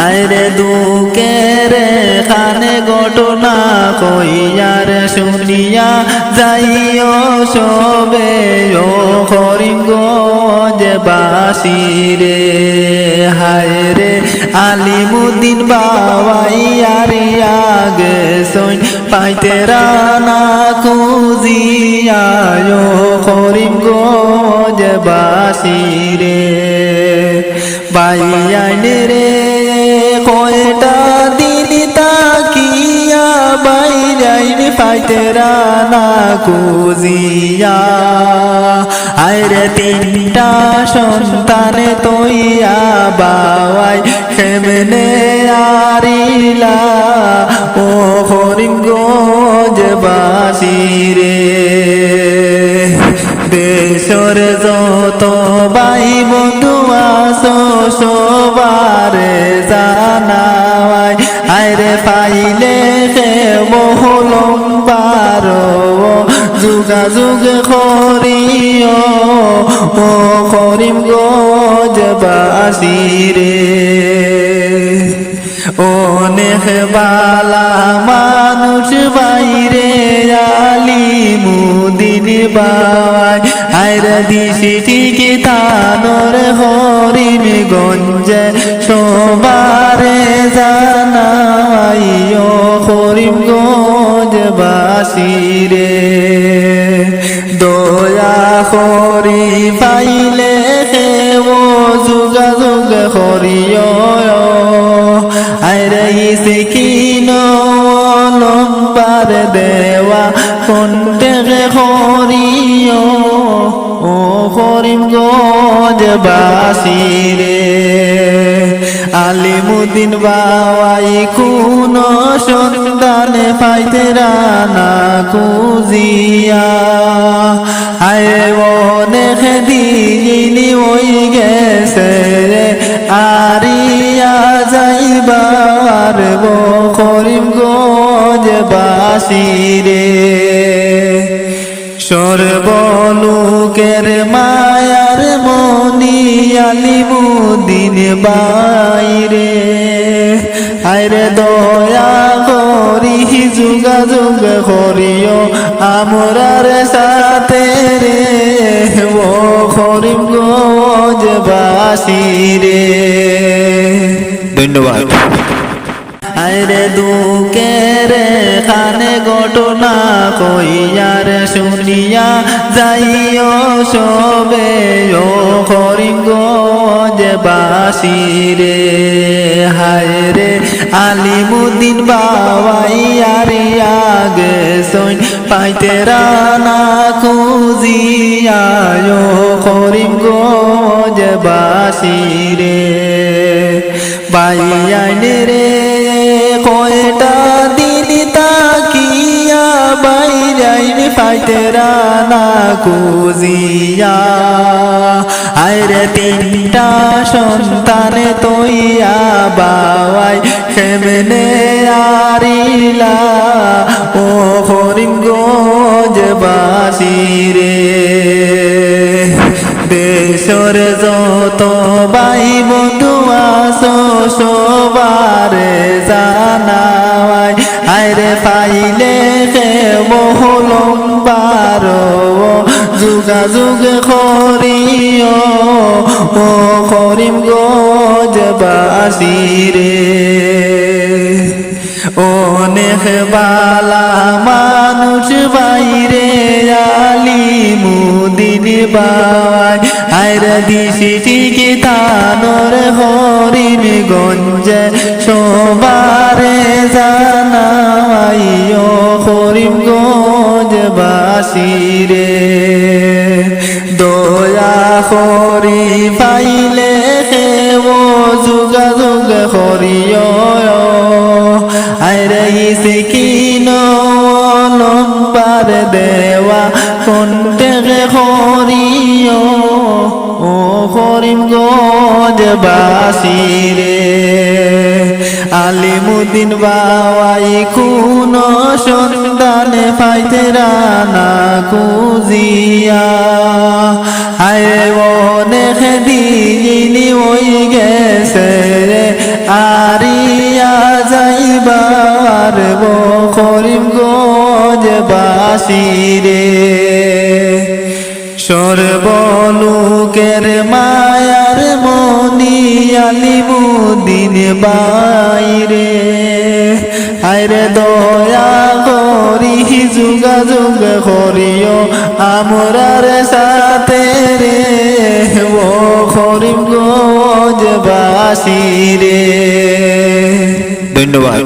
আরে দুঃখের খানে ঘটনা কইয়ার শুনিয়া যাইও সবে ও করিমগঞ্জ বাসিরে হায় রে আলিমুদ্দিন বাবাই আরিয়া গেছইন পাইতে রানা খুঁজিয়া ও করিমগঞ্জ বাসিরে বাইয়াইন রে কয়টা দিন তাকিয়া বাইরাইন পাইতে রানা খুঁজিয়া আরে তিনটা সন্তান তৈয়া বাবাই কেমনে আরিলা ও করিমগঞ্জ বাসিরে দেশর যত ভাই বন্ধু আছো সবারে জানাই আরে পাইলে সে বহুলম পারো যোগাযোগ করিও ও করিমগঞ্জ বাসিরে অনেক বালা মানুষ বাইরে আলিমুদ্দিন বাবাই আইরা দিশি ঠিক তানোর হরিমগঞ্জে সবারে জানাই ও করিমগঞ্জ বাসিরে দয়া করি পাইলে ও যোগাযোগ করিও আরে সিকিন নম্বর দেওয়া কন্টেকে করিও ও করিমগঞ্জ বাসিরে আলিমুদ্দিন বাবাই কোন সন্তান পাইতে রানা খুঁজিয়া আয় অনেক দিনি ওই গেছে রে আরিয়া যাইবার গো করিমগঞ্জ বাসিরে সর্বলোকের মায়ার মনি আলিমুদ্দিন বাইরে আইরে দয়া করি যোগাযোগ করিও আমরার সাথে রে ও করিমগঞ্জ বাসিরে ধন্যবাদ আরে দুঃখের খানে ঘটনা কইয়ার শুনিয়া যাইও সবে ও করিমগঞ্জ বাসিরে হায় রে আলিমুদ্দিন বাবাই আরিয়া গেছইন পাইতে রানা খুঁজিয়া ও করিমগঞ্জ বাসিরে বাইয়াইন রে কয়টা দিন তাকিয়া বাইরাইন পাইতে রানা খুঁজিয়া আরে তিনটা সন্তান তৈয়া বাবাই কেমনে আরিলা ও করিমগঞ্জ বাসিরে দেশর যত ভাই বন্ধু আছো সবারে জানাই আরে পাইলে সে বহুলম পারো যোগাযোগ করিও ও করিমগঞ্জ বাসিরে অনেক বালা মানুষ বাইরে আলিমুদ্দিন বাবাই আইরা দিশি ঠিক তানোর হরিমগঞ্জে সবারে জানাই ও করিমগঞ্জ বাসিরে দয়া করি পাইলে ও যোগাযোগ করিও আইরে সিকিন নম্বর দেওয়া কন্টেকে করিও ও করিমগঞ্জ বাসিরে আলিমুদ্দিন বাবাই কোন সন্তান পাইতে রানা খুঁজিয়া আয় অনেক দিন ওই গেছে রে আর যাইবার করিমগঞ্জ বাসিরে সর্বলোকের মায়ার মনি আলিমুদ্দিন বাইরে আইরে দয়া করি যোগাযোগ করিও আমরার সাথে রে ও করিমগঞ্জ বাসিরে। ধন্যবাদ।